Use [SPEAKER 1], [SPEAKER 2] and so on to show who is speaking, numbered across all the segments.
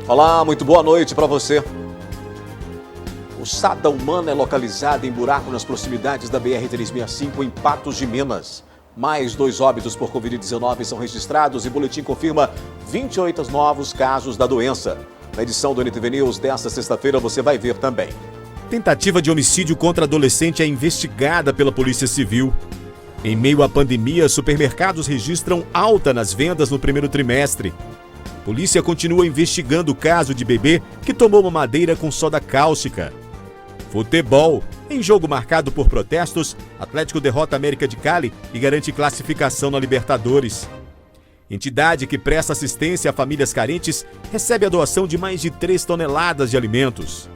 [SPEAKER 1] Olá, muito boa noite para você. Ossada humana é localizada em buraco nas proximidades da BR-365 em Patos de Minas. Mais 2 óbitos por Covid-19 são registrados e o boletim confirma 28 novos casos da doença. Na edição do NTV News desta sexta-feira você vai ver também.
[SPEAKER 2] Tentativa de homicídio contra adolescente é investigada pela Polícia Civil. Em meio à pandemia, supermercados registram alta nas vendas no primeiro trimestre. Polícia continua investigando o caso de bebê que tomou uma madeira com soda cáustica. Futebol. Em jogo marcado por protestos, Atlético derrota América de Cali e garante classificação na Libertadores. Entidade que presta assistência a famílias carentes recebe a doação de mais de 3 toneladas de alimentos.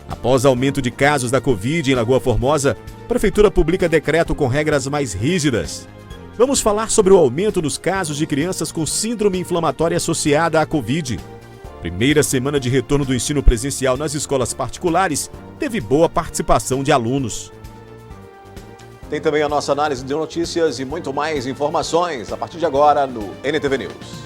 [SPEAKER 2] Após aumento de casos da Covid em Lagoa Formosa, a Prefeitura publica decreto com regras mais rígidas. Vamos falar sobre o aumento dos casos de crianças com síndrome inflamatória associada à Covid. Primeira semana de retorno do ensino presencial nas escolas particulares teve boa participação de alunos.
[SPEAKER 1] Tem também a nossa análise de notícias e muito mais informações a partir de agora no NTV News.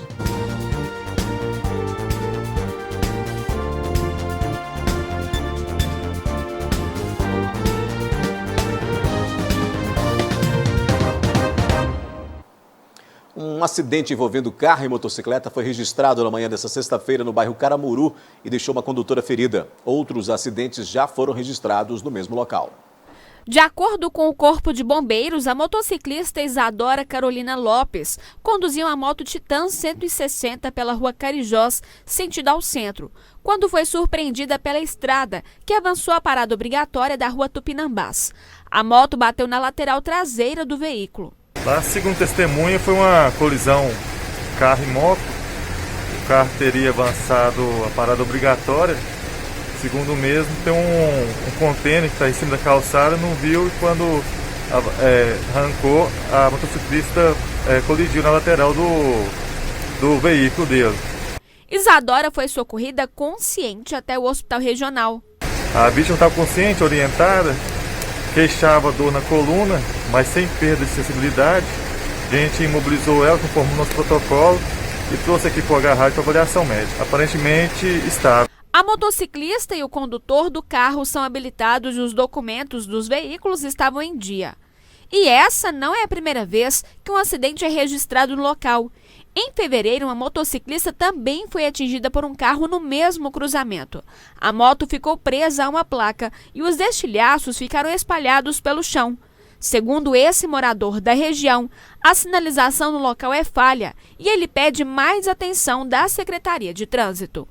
[SPEAKER 1] Um acidente envolvendo carro e motocicleta foi registrado na manhã desta sexta-feira no bairro Caramuru e deixou uma condutora ferida. Outros acidentes já foram registrados no mesmo local.
[SPEAKER 3] De acordo com o Corpo de Bombeiros, a motociclista Isadora Carolina Lopes conduzia uma moto Titan 160 pela rua Carijós, sentido ao centro, quando foi surpreendida pela estrada, que avançou a parada obrigatória da rua Tupinambás. A moto bateu na lateral traseira do veículo.
[SPEAKER 4] Lá, segundo testemunha, foi uma colisão carro e moto. O carro teria avançado a parada obrigatória. Segundo o mesmo, tem um contêiner que está em cima da calçada, não viu e quando arrancou, a motociclista colidiu na lateral do veículo dele.
[SPEAKER 3] Isadora foi socorrida consciente até o hospital regional.
[SPEAKER 4] A vítima estava consciente, orientada, queixava dor na coluna, mas sem perda de sensibilidade. A gente imobilizou ela conforme o nosso protocolo e trouxe aqui para o H-Rádio para avaliação médica. Aparentemente estável.
[SPEAKER 3] A motociclista e o condutor do carro são habilitados e os documentos dos veículos estavam em dia. E essa não é a primeira vez que um acidente é registrado no local. Em fevereiro, uma motociclista também foi atingida por um carro no mesmo cruzamento. A moto ficou presa a uma placa e os estilhaços ficaram espalhados pelo chão. Segundo esse morador da região, a sinalização no local é falha e ele pede mais atenção da Secretaria de Trânsito.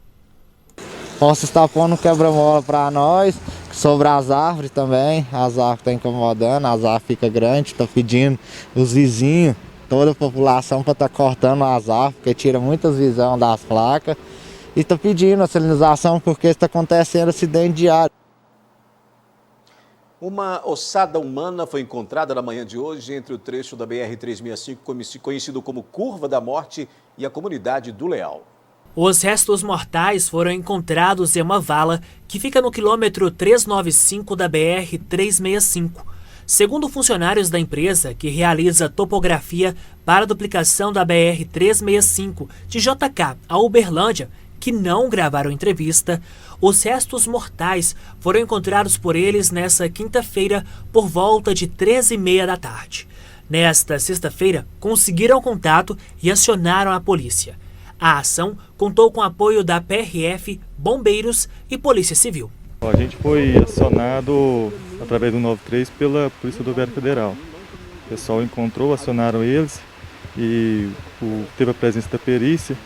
[SPEAKER 5] Posso estar pondo quebra-mola para nós, sobre as árvores também, as árvores estão incomodando, as árvores ficam grandes, estão pedindo os vizinhos, toda a população para estar cortando as árvores, porque tira muitas visões das placas, e estão pedindo a sinalização porque está acontecendo acidente diário.
[SPEAKER 1] Uma ossada humana foi encontrada na manhã de hoje entre o trecho da BR-365, conhecido como Curva da Morte, e a comunidade do Leal.
[SPEAKER 6] Os restos mortais foram encontrados em uma vala que fica no quilômetro 395 da BR-365. Segundo funcionários da empresa, que realiza topografia para a duplicação da BR-365 de JK a Uberlândia, que não gravaram entrevista, os restos mortais foram encontrados por eles nesta quinta-feira por volta de 13h30 da tarde. Nesta sexta-feira, conseguiram contato e acionaram a polícia. A ação contou com o apoio da PRF, Bombeiros e Polícia Civil.
[SPEAKER 4] A gente foi acionado através do 93 pela Polícia Rodoviária Federal. O pessoal encontrou, acionaram eles e teve a presença da perícia.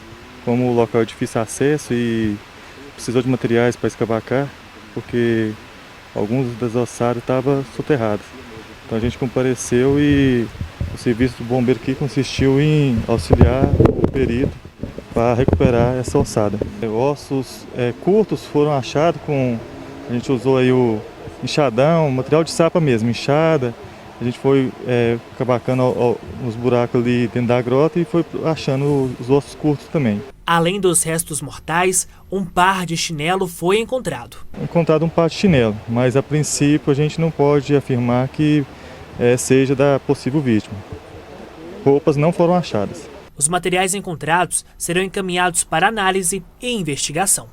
[SPEAKER 4] Como o local é de difícil acesso e precisou de materiais para escavacar, porque alguns das ossadas estavam soterradas. Então a gente compareceu e o serviço do bombeiro aqui consistiu em auxiliar o perito para recuperar essa ossada. Ossos curtos foram achados a gente usou aí o enxadão, material de sapa mesmo, enxada. A gente foi cavacando os buracos ali dentro da grota e foi achando os ossos curtos também.
[SPEAKER 6] Além dos restos mortais, um par de chinelo foi encontrado.
[SPEAKER 4] Encontrado um par de chinelo, mas a princípio a gente não pode afirmar que seja da possível vítima. Roupas não foram achadas.
[SPEAKER 6] Os materiais encontrados serão encaminhados para análise e investigação.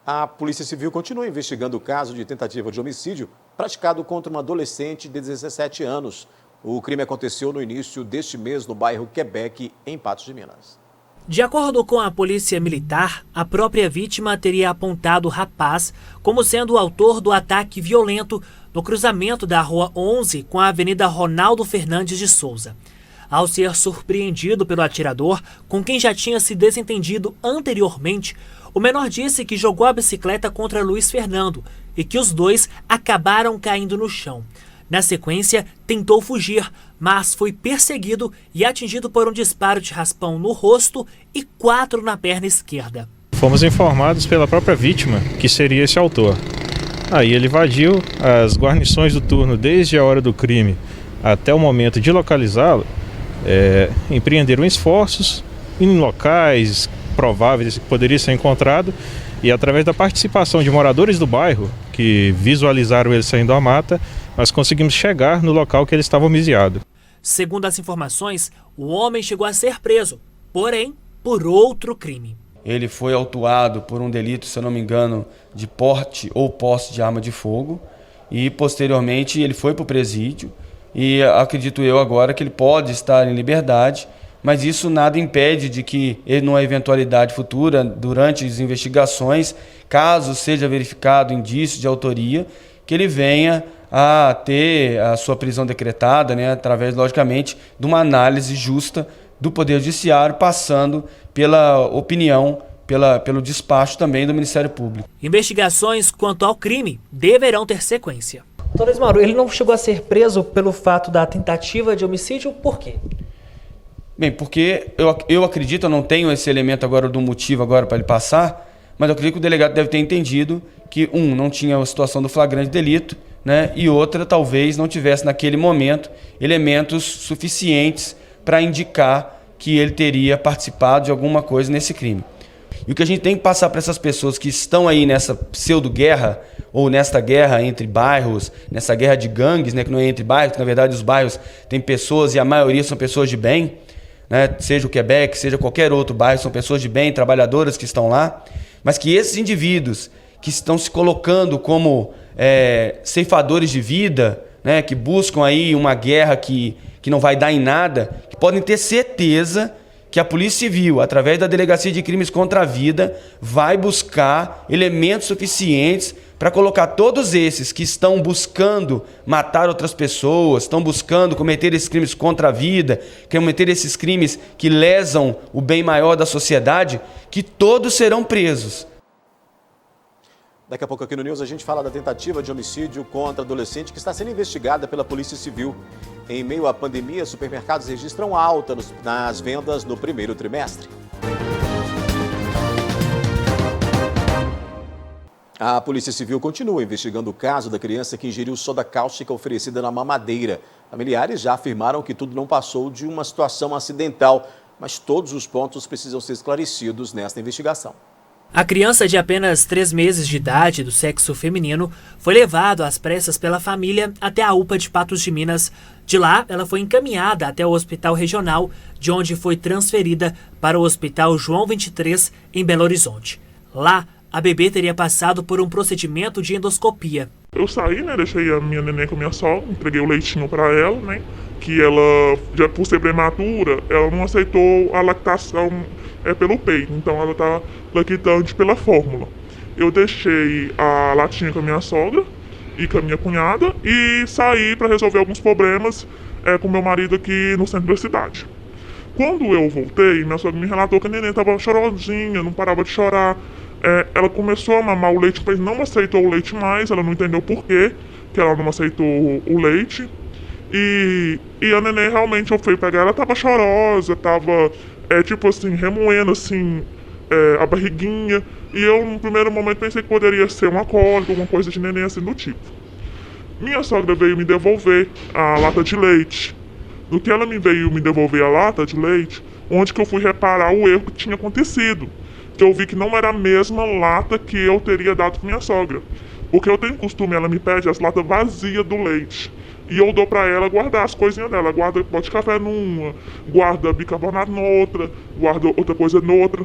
[SPEAKER 1] A Polícia Civil continua investigando o caso de tentativa de homicídio praticado contra uma adolescente de 17 anos. O crime aconteceu no início deste mês no bairro Quebec, em Patos de Minas.
[SPEAKER 6] De acordo com a Polícia Militar, a própria vítima teria apontado o rapaz como sendo o autor do ataque violento no cruzamento da Rua 11 com a Avenida Ronaldo Fernandes de Souza. Ao ser surpreendido pelo atirador, com quem já tinha se desentendido anteriormente, o menor disse que jogou a bicicleta contra Luiz Fernando e que os dois acabaram caindo no chão. Na sequência, tentou fugir, mas foi perseguido e atingido por um disparo de raspão no rosto e 4 na perna esquerda.
[SPEAKER 7] Fomos informados pela própria vítima que seria esse autor. Aí ele invadiu as guarnições do turno desde a hora do crime até o momento de localizá-lo, empreenderam esforços em locais prováveis que poderia ser encontrado e através da participação de moradores do bairro que visualizaram ele saindo da mata, nós conseguimos chegar no local que ele estava homiziado.
[SPEAKER 6] Segundo as informações, o homem chegou a ser preso, porém por outro crime.
[SPEAKER 8] Ele foi autuado por um delito, se eu não me engano, de porte ou posse de arma de fogo e posteriormente ele foi para o presídio e acredito eu agora que ele pode estar em liberdade, mas isso nada impede de que ele, numa eventualidade futura, durante as investigações, caso seja verificado indício de autoria, que ele venha a ter a sua prisão decretada, através, logicamente, de uma análise justa do Poder Judiciário, passando pela opinião, pelo despacho também do Ministério Público.
[SPEAKER 6] Investigações quanto ao crime deverão ter sequência.
[SPEAKER 9] Doutor Ismauro, ele não chegou a ser preso pelo fato da tentativa de homicídio, por quê?
[SPEAKER 8] Bem, porque eu acredito, eu não tenho esse elemento agora do motivo agora para ele passar, mas eu acredito que o delegado deve ter entendido que, não tinha a situação do flagrante delito, e outra, talvez não tivesse naquele momento elementos suficientes para indicar que ele teria participado de alguma coisa nesse crime. E o que a gente tem que passar para essas pessoas que estão aí nessa pseudo-guerra, ou nesta guerra entre bairros, nessa guerra de gangues, que não é entre bairros, que na verdade os bairros têm pessoas e a maioria são pessoas de bem, seja o Quebec, seja qualquer outro bairro, são pessoas de bem, trabalhadoras que estão lá, mas que esses indivíduos que estão se colocando como ceifadores de vida, que buscam aí uma guerra que não vai dar em nada, que podem ter certeza que a Polícia Civil, através da Delegacia de Crimes contra a Vida, vai buscar elementos suficientes para colocar todos esses que estão buscando matar outras pessoas, estão buscando cometer esses crimes contra a vida, cometer esses crimes que lesam o bem maior da sociedade, que todos serão presos.
[SPEAKER 1] Daqui a pouco aqui no News a gente fala da tentativa de homicídio contra adolescente que está sendo investigada pela Polícia Civil. Em meio à pandemia, supermercados registram alta nas vendas no primeiro trimestre. A Polícia Civil continua investigando o caso da criança que ingeriu soda cáustica oferecida na mamadeira. Familiares já afirmaram que tudo não passou de uma situação acidental, mas todos os pontos precisam ser esclarecidos nesta investigação.
[SPEAKER 6] A criança de apenas 3 meses de idade, do sexo feminino, foi levada às pressas pela família até a UPA de Patos de Minas. De lá, ela foi encaminhada até o Hospital Regional, de onde foi transferida para o Hospital João 23, em Belo Horizonte. Lá, a bebê teria passado por um procedimento de endoscopia.
[SPEAKER 10] Eu saí, deixei a minha neném com a minha sogra, entreguei o leitinho para ela, que ela, já por ser prematura, ela não aceitou a lactação pelo peito, então ela está lactante pela fórmula. Eu deixei a latinha com a minha sogra e com a minha cunhada e saí para resolver alguns problemas com meu marido aqui no centro da cidade. Quando eu voltei, minha sogra me relatou que a neném estava chorosinha, não parava de chorar. Ela começou a mamar o leite, mas não aceitou o leite mais, ela não entendeu por quê que ela não aceitou o leite. E a neném realmente, eu fui pegar, ela estava chorosa, estava remoendo a barriguinha. E eu, no primeiro momento, pensei que poderia ser uma cólica, alguma coisa de neném assim do tipo. Minha sogra veio me devolver a lata de leite. No que ela veio me devolver a lata de leite, onde que eu fui reparar o erro que tinha acontecido. Que eu vi que não era a mesma lata que eu teria dado para minha sogra. O que eu tenho costume, ela me pede as latas vazias do leite. E eu dou pra ela guardar as coisinhas dela. Guarda pó de café numa, guarda bicarbonato noutra, guarda outra coisa noutra.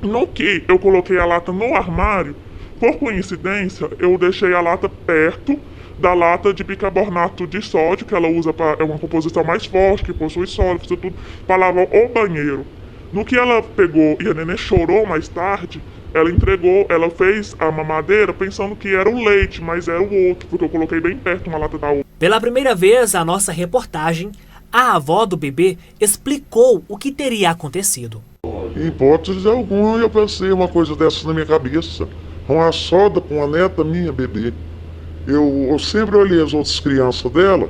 [SPEAKER 10] No que eu coloquei a lata no armário, por coincidência, eu deixei a lata perto da lata de bicarbonato de sódio, que ela usa é uma composição mais forte, que possui sódio, tudo, para lavar o banheiro. No que ela pegou e a neném chorou mais tarde, ela entregou, ela fez a mamadeira pensando que era o leite, mas era o outro, porque eu coloquei bem perto uma lata da outra.
[SPEAKER 6] Pela primeira vez, a nossa reportagem, a avó do bebê explicou o que teria acontecido.
[SPEAKER 11] Em hipótese alguma, eu pensei uma coisa dessa na minha cabeça. Uma soda com a neta minha, bebê. Eu sempre olhei as outras crianças dela,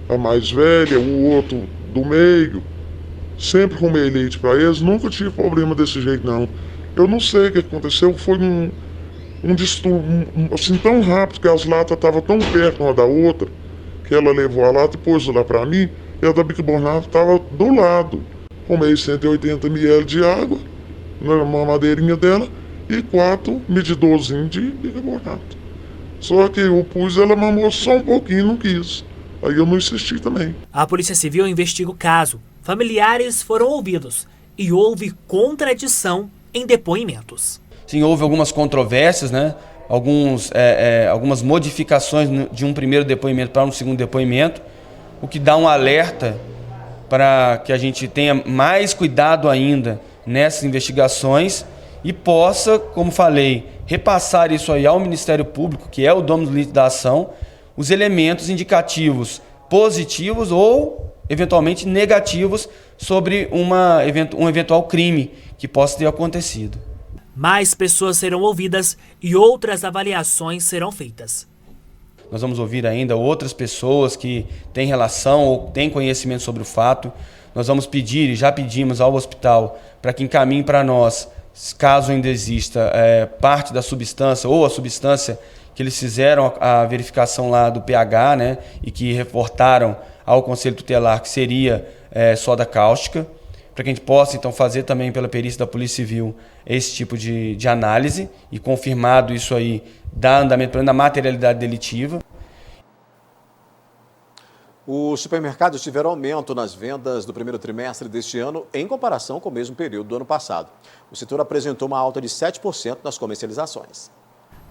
[SPEAKER 11] a mais velha, o outro do meio. Sempre arrumei leite para eles, nunca tive problema desse jeito, não. Eu não sei o que aconteceu, foi um distúrbio assim tão rápido que as latas estavam tão perto uma da outra, que ela levou a lata e pôs lá para mim, e a da bicarbonato estava do lado. Arrumei 180 ml de água na mamadeirinha dela e 4 medidorzinhos de bicarbonato. Só que eu pus, ela mamou só um pouquinho, não quis. Aí eu não insisti também.
[SPEAKER 6] A Polícia Civil investiga o caso. Familiares foram ouvidos e houve contradição em depoimentos.
[SPEAKER 8] Sim, houve algumas controvérsias, né? Algumas modificações de um primeiro depoimento para um segundo depoimento, o que dá um alerta para que a gente tenha mais cuidado ainda nessas investigações e possa, como falei, repassar isso aí ao Ministério Público, que é o dono do lícito da ação, os elementos indicativos positivos ou, eventualmente, negativos sobre um eventual crime que possa ter acontecido.
[SPEAKER 6] Mais pessoas serão ouvidas e outras avaliações serão feitas.
[SPEAKER 8] Nós vamos ouvir ainda outras pessoas que têm relação ou têm conhecimento sobre o fato. Nós vamos pedir, e já pedimos ao hospital, para que encaminhe para nós, caso ainda exista parte da substância ou a substância que eles fizeram a verificação lá do pH, né, e que reportaram ao Conselho Tutelar que seria soda cáustica, para que a gente possa então fazer também pela perícia da Polícia Civil esse tipo de análise e confirmado isso aí, dar andamento na materialidade delitiva.
[SPEAKER 1] Os supermercados tiveram aumento nas vendas do primeiro trimestre deste ano em comparação com o mesmo período do ano passado. O setor apresentou uma alta de 7% nas comercializações.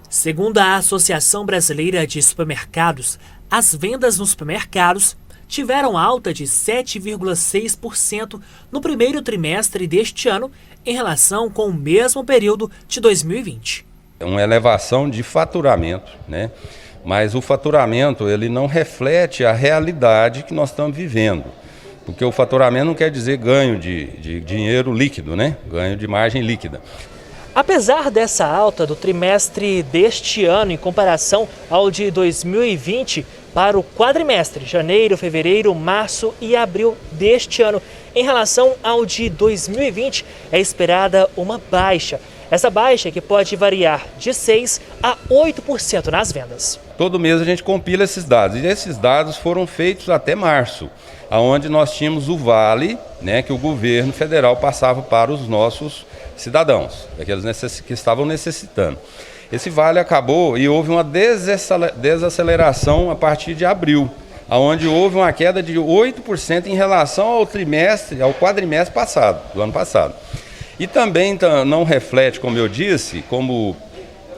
[SPEAKER 6] Segundo a Associação Brasileira de Supermercados, as vendas nos supermercados tiveram alta de 7,6% no primeiro trimestre deste ano em relação com o mesmo período de 2020.
[SPEAKER 12] É uma elevação de faturamento, né? Mas o faturamento ele não reflete a realidade que nós estamos vivendo. Porque o faturamento não quer dizer ganho de dinheiro líquido, né? Ganho de margem líquida.
[SPEAKER 9] Apesar dessa alta do trimestre deste ano em comparação ao de 2020, para o quadrimestre, janeiro, fevereiro, março e abril deste ano, em relação ao de 2020, é esperada uma baixa. Essa baixa que pode variar de 6% a 8% nas vendas.
[SPEAKER 12] Todo mês a gente compila esses dados, e esses dados foram feitos até março, onde nós tínhamos o vale, né, que o governo federal passava para os nossos cidadãos, aqueles que estavam necessitando. Esse vale acabou e houve uma desaceleração a partir de abril, onde houve uma queda de 8% em relação ao quadrimestre passado, do ano passado. E também não reflete, como eu disse, como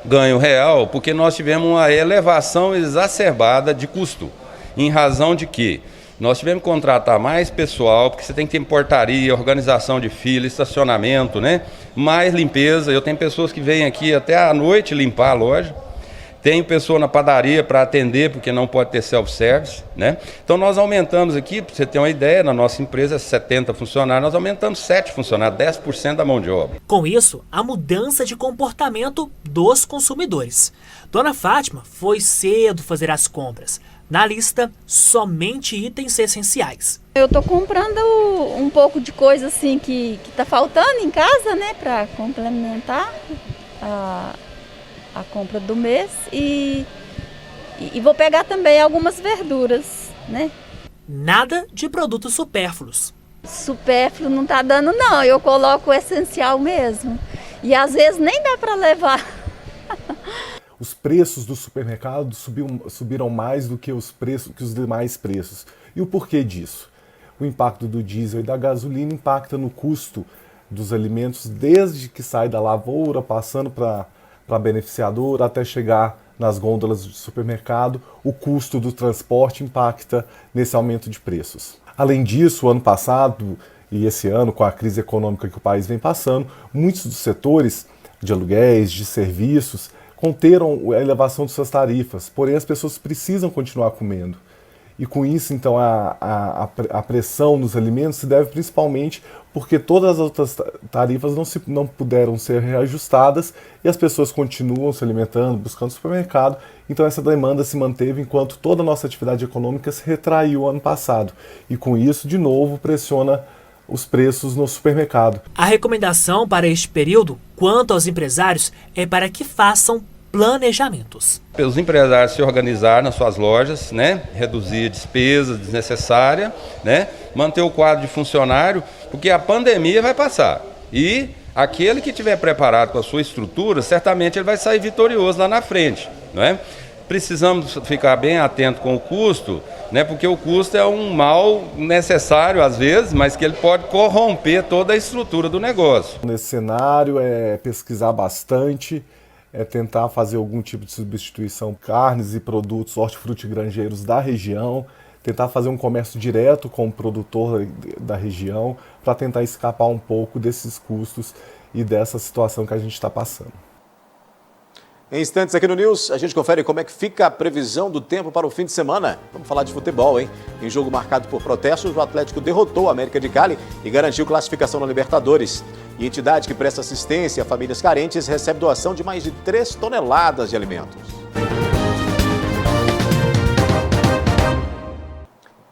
[SPEAKER 12] ganho real, porque nós tivemos uma elevação exacerbada de custo, em razão de que nós tivemos que contratar mais pessoal, porque você tem que ter portaria, organização de fila, estacionamento, né? Mais limpeza. Eu tenho pessoas que vêm aqui até à noite limpar a loja. Tenho pessoa na padaria para atender, porque não pode ter self-service, né? Então nós aumentamos aqui, para você ter uma ideia, na nossa empresa 70 funcionários, nós aumentamos 7 funcionários, 10% da mão de obra.
[SPEAKER 6] Com isso, a mudança de comportamento dos consumidores. Dona Fátima foi cedo fazer as compras. Na lista, somente itens essenciais.
[SPEAKER 13] Eu tô comprando um pouco de coisa assim que tá faltando em casa, né, para complementar a compra do mês e vou pegar também algumas verduras, né?
[SPEAKER 6] Nada de produtos supérfluos.
[SPEAKER 13] Supérfluo não tá dando não, eu coloco o essencial mesmo. E às vezes nem dá para levar.
[SPEAKER 14] os preços do supermercado subiram mais do que os demais preços. E o porquê disso? O impacto do diesel e da gasolina impacta no custo dos alimentos desde que sai da lavoura, passando para a beneficiadora até chegar nas gôndolas do supermercado. O custo do transporte impacta nesse aumento de preços. Além disso, o ano passado e esse ano, com a crise econômica que o país vem passando, muitos dos setores de aluguéis, de serviços, conteram a elevação de suas tarifas, porém as pessoas precisam continuar comendo. E com isso, então, a pressão nos alimentos se deve principalmente porque todas as outras tarifas não puderam ser reajustadas e as pessoas continuam se alimentando, buscando supermercado. Então essa demanda se manteve enquanto toda a nossa atividade econômica se retraiu ano passado. E com isso, de novo, pressiona os preços no supermercado.
[SPEAKER 6] A recomendação para este período, quanto aos empresários, é para que façam planejamentos.
[SPEAKER 12] Os empresários se organizar nas suas lojas, né? Reduzir despesas desnecessárias, né? Manter o quadro de funcionário, porque a pandemia vai passar. E aquele que estiver preparado com a sua estrutura, certamente ele vai sair vitorioso lá na frente, não é? Precisamos ficar bem atento com o custo, né? Porque o custo é um mal necessário às vezes, mas que ele pode corromper toda a estrutura do negócio.
[SPEAKER 14] Nesse cenário é pesquisar bastante, é tentar fazer algum tipo de substituição, carnes e produtos hortifrutigranjeiros da região, tentar fazer um comércio direto com o produtor da região para tentar escapar um pouco desses custos e dessa situação que a gente está passando.
[SPEAKER 1] Em instantes aqui no News, a gente confere como é que fica a previsão do tempo para o fim de semana. Vamos falar de futebol, hein? Em jogo marcado por protestos, o Atlético derrotou o América de Cali e garantiu classificação na Libertadores. E entidade que presta assistência a famílias carentes recebe doação de mais de 3 toneladas de alimentos.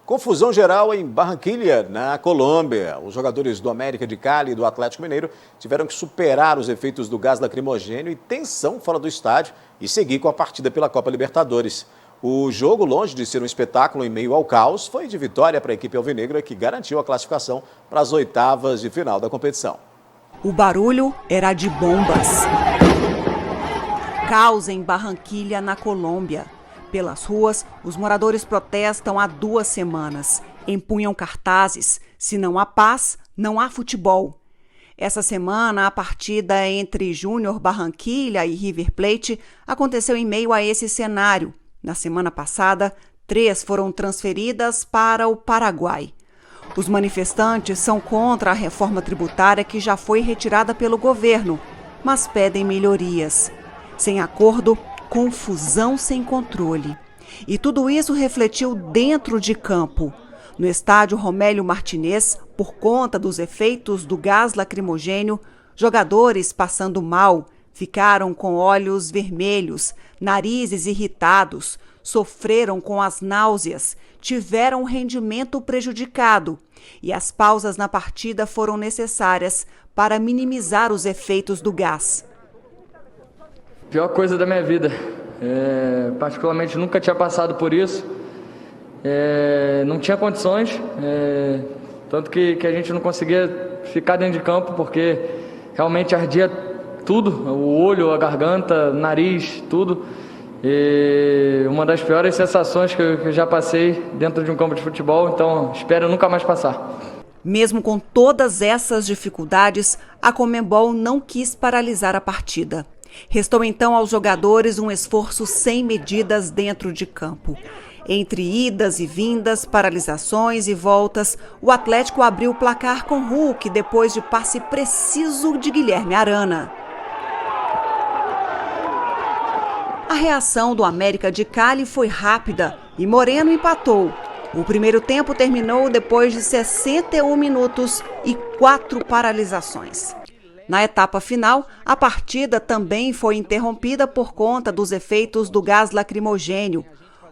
[SPEAKER 1] Confusão geral em Barranquilla, na Colômbia. Os jogadores do América de Cali e do Atlético Mineiro tiveram que superar os efeitos do gás lacrimogênio e tensão fora do estádio e seguir com a partida pela Copa Libertadores. O jogo, longe de ser um espetáculo em meio ao caos, foi de vitória para a equipe alvinegra, que garantiu a classificação para as oitavas de final da competição.
[SPEAKER 15] O barulho era de bombas. Caos em Barranquilla, na Colômbia. Pelas ruas, os moradores protestam há 2 semanas. Empunham cartazes: se não há paz, não há futebol. Essa semana, a partida entre Júnior Barranquilla e River Plate aconteceu em meio a esse cenário. Na semana passada, 3 foram transferidas para o Paraguai. Os manifestantes são contra a reforma tributária que já foi retirada pelo governo, mas pedem melhorias. Sem acordo, confusão sem controle. E tudo isso refletiu dentro de campo. No estádio Romélio Martinez, por conta dos efeitos do gás lacrimogênio, jogadores passando mal, ficaram com olhos vermelhos, narizes irritados, sofreram com as náuseas, tiveram o rendimento prejudicado e as pausas na partida foram necessárias para minimizar os efeitos do gás.
[SPEAKER 16] Pior coisa da minha vida. Particularmente nunca tinha passado por isso. Não tinha condições. Tanto que a gente não conseguia ficar dentro de campo porque realmente ardia tudo. O olho, a garganta, o nariz, tudo. E uma das piores sensações que eu já passei dentro de um campo de futebol. Então espero nunca mais passar.
[SPEAKER 15] Mesmo com todas essas dificuldades, a Conmebol não quis paralisar a partida. Restou então aos jogadores um esforço sem medidas dentro de campo. Entre idas e vindas, paralisações e voltas, o Atlético abriu o placar com Hulk depois de passe preciso de Guilherme Arana. A reação do América de Cali foi rápida e Moreno empatou. O primeiro tempo terminou depois de 61 minutos e 4 paralisações. Na etapa final, a partida também foi interrompida por conta dos efeitos do gás lacrimogênio.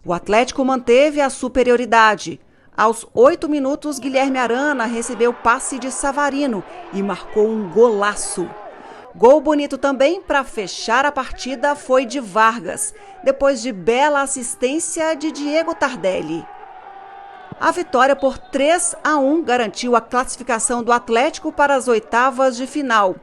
[SPEAKER 15] O Atlético manteve a superioridade. Aos 8 minutos, Guilherme Arana recebeu passe de Savarino e marcou um golaço. Gol bonito também para fechar a partida foi de Vargas, depois de bela assistência de Diego Tardelli. A vitória por 3-1 garantiu a classificação do Atlético para as oitavas de final.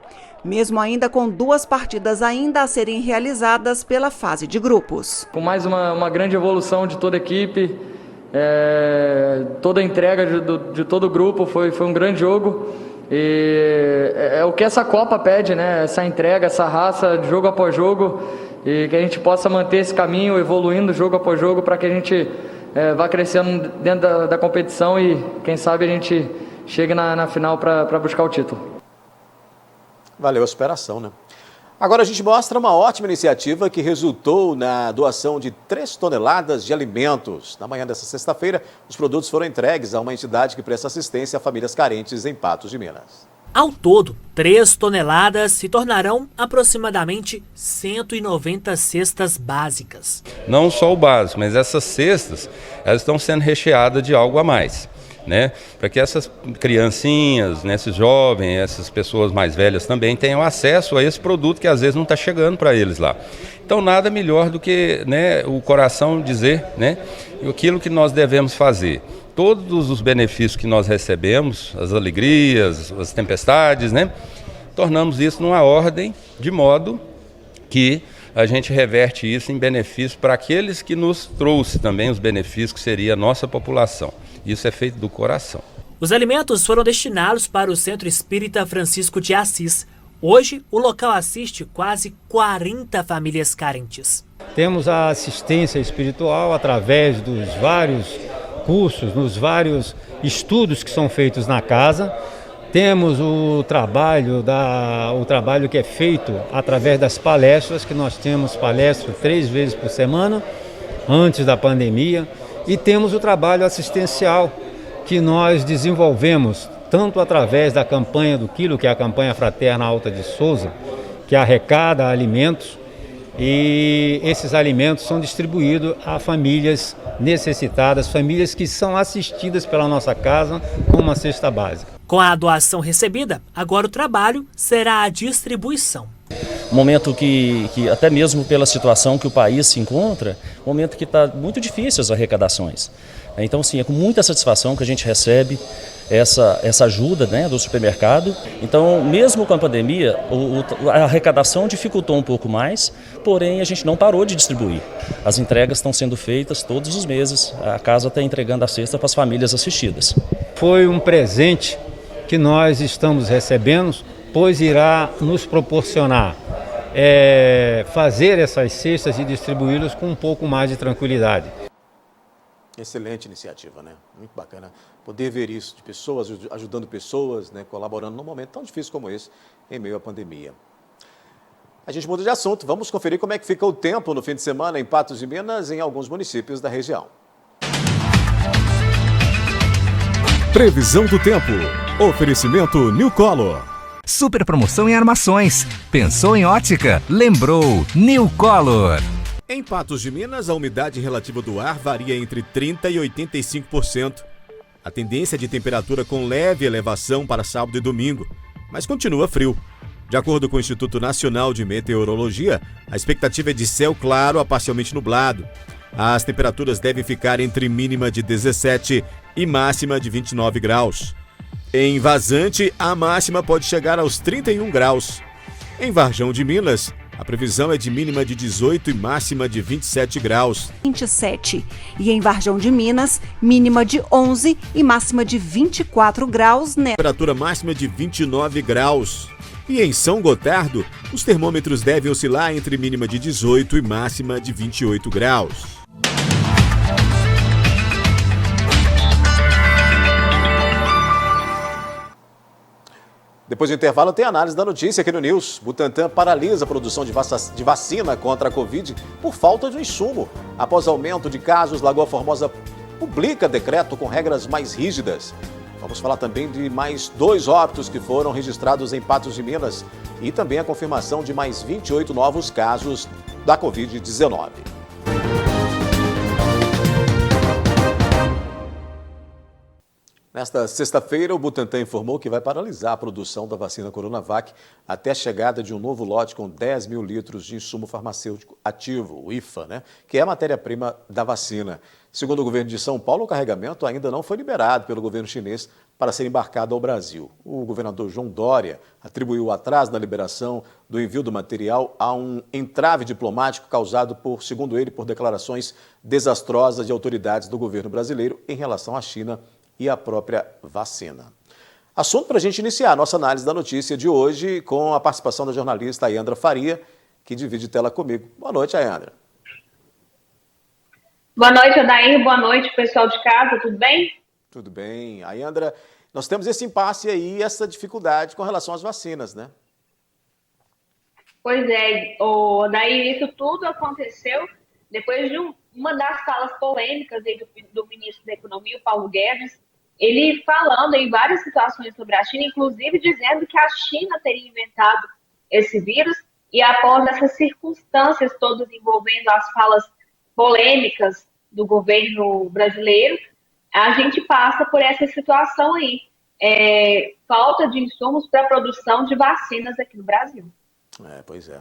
[SPEAKER 15] mesmo ainda com 2 partidas ainda a serem realizadas pela fase de grupos.
[SPEAKER 16] Com mais uma grande evolução de toda a equipe, toda a entrega de todo o grupo, foi um grande jogo. E é o que essa Copa pede, né? Essa entrega, essa raça de jogo após jogo, e que a gente possa manter esse caminho, evoluindo jogo após jogo, para que a gente vá crescendo dentro da competição e, quem sabe, a gente chegue na final para buscar o título.
[SPEAKER 1] Valeu a superação, né? Agora a gente mostra uma ótima iniciativa que resultou na doação de 3 toneladas de alimentos. Na manhã dessa sexta-feira, os produtos foram entregues a uma entidade que presta assistência a famílias carentes em Patos de Minas.
[SPEAKER 6] Ao todo, 3 toneladas se tornarão aproximadamente 190 cestas básicas.
[SPEAKER 12] Não só o básico, mas essas cestas, elas estão sendo recheadas de algo a mais, né? Para que essas criancinhas, né, esses jovens, essas pessoas mais velhas também tenham acesso a esse produto que às vezes não está chegando para eles lá. Então nada melhor do que, né, o coração dizer, né, aquilo que nós devemos fazer. Todos os benefícios que nós recebemos, as alegrias, as tempestades, né, tornamos isso numa ordem de modo que a gente reverte isso em benefício para aqueles que nos trouxe também os benefícios, que seria a nossa população. Isso é feito do coração.
[SPEAKER 6] Os alimentos foram destinados para o Centro Espírita Francisco de Assis. Hoje, o local assiste quase 40 famílias carentes.
[SPEAKER 17] Temos a assistência espiritual através dos vários cursos, nos vários estudos que são feitos na casa. Temos o trabalho que é feito através das palestras, que nós temos palestras 3 vezes por semana, antes da pandemia. E temos o trabalho assistencial que nós desenvolvemos tanto através da campanha do Quilo, que é a campanha Fraterna Alta de Souza, que arrecada alimentos, e esses alimentos são distribuídos a famílias necessitadas, famílias que são assistidas pela nossa casa com uma cesta básica.
[SPEAKER 6] Com a doação recebida, agora o trabalho será a distribuição.
[SPEAKER 18] Momento que até mesmo pela situação que o país se encontra, momento que está muito difícil as arrecadações. Então, sim, é com muita satisfação que a gente recebe essa ajuda, né, do supermercado. Então, mesmo com a pandemia, a arrecadação dificultou um pouco mais, porém a gente não parou de distribuir. As entregas estão sendo feitas todos os meses, a casa está entregando a cesta para as famílias assistidas.
[SPEAKER 17] Foi um presente que nós estamos recebendo, pois irá nos proporcionar fazer essas cestas e distribuí-las com um pouco mais de tranquilidade.
[SPEAKER 1] Excelente iniciativa, né? Muito bacana poder ver isso, de pessoas ajudando pessoas, né, colaborando num momento tão difícil como esse, em meio à pandemia. A gente muda de assunto, vamos conferir como é que fica o tempo no fim de semana em Patos de Minas, em alguns municípios da região.
[SPEAKER 2] Previsão do tempo. Oferecimento New Color.
[SPEAKER 19] Super promoção em armações. Pensou em ótica? Lembrou New Color.
[SPEAKER 2] Em Patos de Minas, a umidade relativa do ar varia entre 30% e 85%. A tendência de temperatura com leve elevação para sábado e domingo, mas continua frio. De acordo com o Instituto Nacional de Meteorologia, a expectativa é de céu claro a parcialmente nublado. As temperaturas devem ficar entre mínima de 17 e máxima de 29 graus. Em Vazante, a máxima pode chegar aos 31 graus. Em Varjão de Minas, a previsão é de mínima de 18 e máxima de 27 graus.
[SPEAKER 15] 27. E em Varjão de Minas, mínima de 11 e máxima de 24 graus.
[SPEAKER 2] Temperatura máxima de 29 graus. E em São Gotardo, os termômetros devem oscilar entre mínima de 18 e máxima de 28 graus.
[SPEAKER 1] Depois do intervalo, tem análise da notícia aqui no News. Butantan paralisa a produção de vacina contra a Covid por falta de insumo. Após aumento de casos, Lagoa Formosa publica decreto com regras mais rígidas. Vamos falar também de mais 2 óbitos que foram registrados em Patos de Minas e também a confirmação de mais 28 novos casos da Covid-19. Nesta sexta-feira, o Butantan informou que vai paralisar a produção da vacina Coronavac até a chegada de um novo lote com 10 mil litros de insumo farmacêutico ativo, o IFA, né? Que é a matéria-prima da vacina. Segundo o governo de São Paulo, o carregamento ainda não foi liberado pelo governo chinês para ser embarcado ao Brasil. O governador João Dória atribuiu o atraso na liberação do envio do material a um entrave diplomático causado por, segundo ele, por declarações desastrosas de autoridades do governo brasileiro em relação à China e à própria vacina. Assunto para a gente iniciar a nossa análise da notícia de hoje com a participação da jornalista Ayandra Faria, que divide tela comigo. Boa noite, Ayandra.
[SPEAKER 20] Boa noite, Odair. Boa noite, pessoal de casa. Tudo bem?
[SPEAKER 1] Tudo bem. Ayandra, nós temos esse impasse aí, essa dificuldade com relação às vacinas, né?
[SPEAKER 20] Pois é, Odair, isso tudo aconteceu depois de uma das falas polêmicas aí do ministro da Economia, o Paulo Guedes, ele falando em várias situações sobre a China, inclusive dizendo que a China teria inventado esse vírus, e após essas circunstâncias todas envolvendo as falas polêmicas do governo brasileiro, a gente passa por essa situação aí, falta de insumos para a produção de vacinas aqui no Brasil.
[SPEAKER 1] Pois é.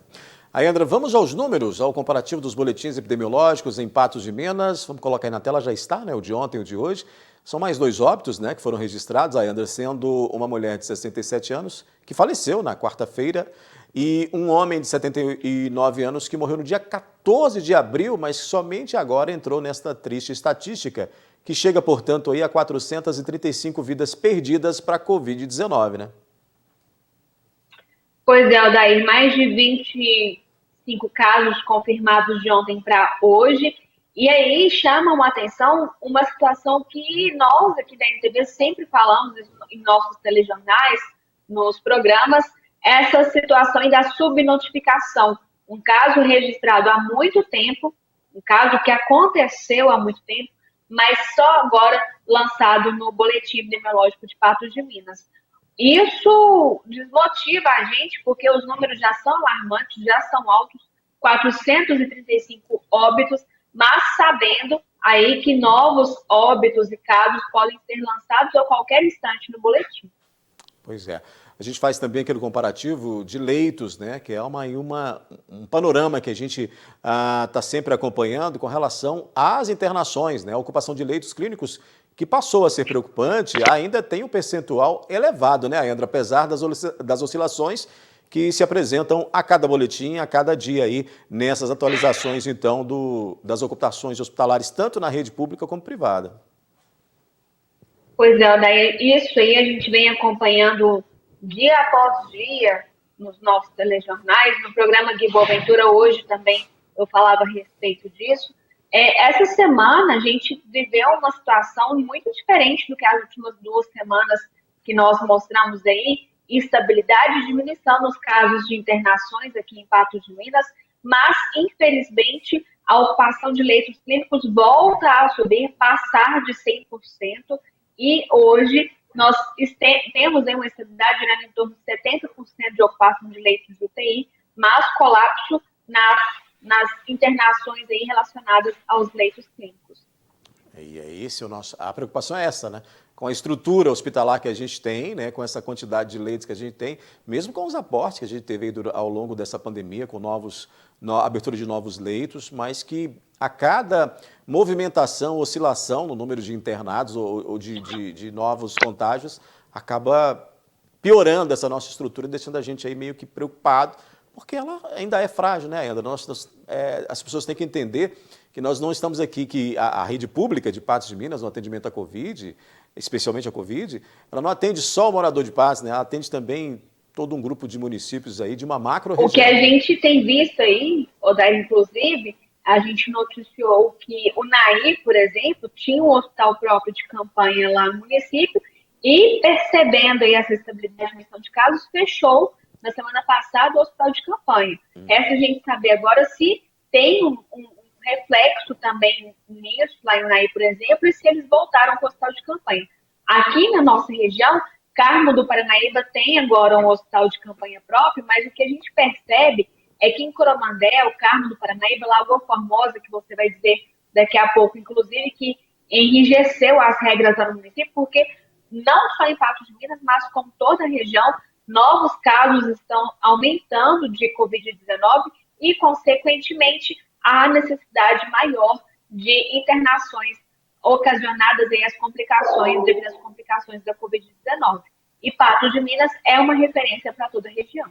[SPEAKER 1] Ayandra, vamos aos números, ao comparativo dos boletins epidemiológicos em Patos de Minas. Vamos colocar aí na tela, já está, né? O de ontem e o de hoje. São mais 2 óbitos, né, que foram registrados, Ayandra, sendo uma mulher de 67 anos que faleceu na quarta-feira e um homem de 79 anos que morreu no dia 14 de abril, mas somente agora entrou nesta triste estatística, que chega, portanto, aí a 435 vidas perdidas para a Covid-19, né?
[SPEAKER 20] Pois é, Odair, mais de 25 casos confirmados de ontem para hoje. E aí chamam a atenção uma situação que nós aqui da NTV sempre falamos em nossos telejornais, nos programas, essa situação da subnotificação. Um caso registrado há muito tempo, um caso que aconteceu há muito tempo, mas só agora lançado no Boletim Epidemiológico de Patos de Minas. Isso desmotiva a gente, porque os números já são alarmantes, já são altos, 435 óbitos, mas sabendo aí que novos óbitos e casos podem ser lançados a qualquer instante no boletim.
[SPEAKER 1] Pois é. A gente faz também aquele comparativo de leitos, né, que é um panorama que a gente está sempre acompanhando com relação às internações, né, a ocupação de leitos clínicos, que passou a ser preocupante, ainda tem um percentual elevado, né, Ayandra, apesar das oscilações que se apresentam a cada boletim, a cada dia aí, nessas atualizações, então, das ocupações hospitalares, tanto na rede pública como privada.
[SPEAKER 20] Pois é, Odair, isso aí a gente vem acompanhando dia após dia nos nossos telejornais, no programa Gui Boaventura hoje também eu falava a respeito disso. Essa semana a gente viveu uma situação muito diferente do que as últimas 2 semanas que nós mostramos aí, estabilidade e diminuição nos casos de internações aqui em Patos de Minas, mas infelizmente a ocupação de leitos clínicos volta a subir, passar de 100%, e hoje nós temos uma estabilidade girando em torno de 70% de ocupação de leitos de UTI, mas colapso nas internações aí relacionadas aos leitos clínicos.
[SPEAKER 1] E é a preocupação é essa, né? Com a estrutura hospitalar que a gente tem, né? Com essa quantidade de leitos que a gente tem, mesmo com os aportes que a gente teve aí ao longo dessa pandemia, com abertura de novos leitos, mas que a cada movimentação, oscilação no número de internados ou de novos contágios, acaba piorando essa nossa estrutura, deixando a gente aí meio que preocupado, porque ela ainda é frágil, né, ainda. As pessoas têm que entender que nós não estamos aqui, que a rede pública de Patos de Minas, no atendimento à Covid, especialmente a Covid, ela não atende só o morador de Patos, né? Ela atende também todo um grupo de municípios aí, de uma macro-região.
[SPEAKER 20] O que a gente tem visto aí, Odair, inclusive, a gente noticiou que o Naí, por exemplo, tinha um hospital próprio de campanha lá no município e, percebendo aí essa estabilidade de diminuição de casos, fechou na semana passada o hospital de campanha. Resta a gente saber agora se tem um reflexo também nisso, lá em Naí, por exemplo, e se eles voltaram para o hospital de campanha. Aqui na nossa região, Carmo do Paranaíba tem agora um hospital de campanha próprio, mas o que a gente percebe é que em Coromandel, Carmo do Paranaíba, Lagoa Formosa, que você vai dizer daqui a pouco, inclusive, que enrijeceu as regras do município, porque não só em Patos de Minas, mas como toda a região, novos casos estão aumentando de Covid-19 e, consequentemente, há necessidade maior de internações ocasionadas aí as complicações, devido às complicações da Covid-19. E Patos de Minas é uma referência para toda a região.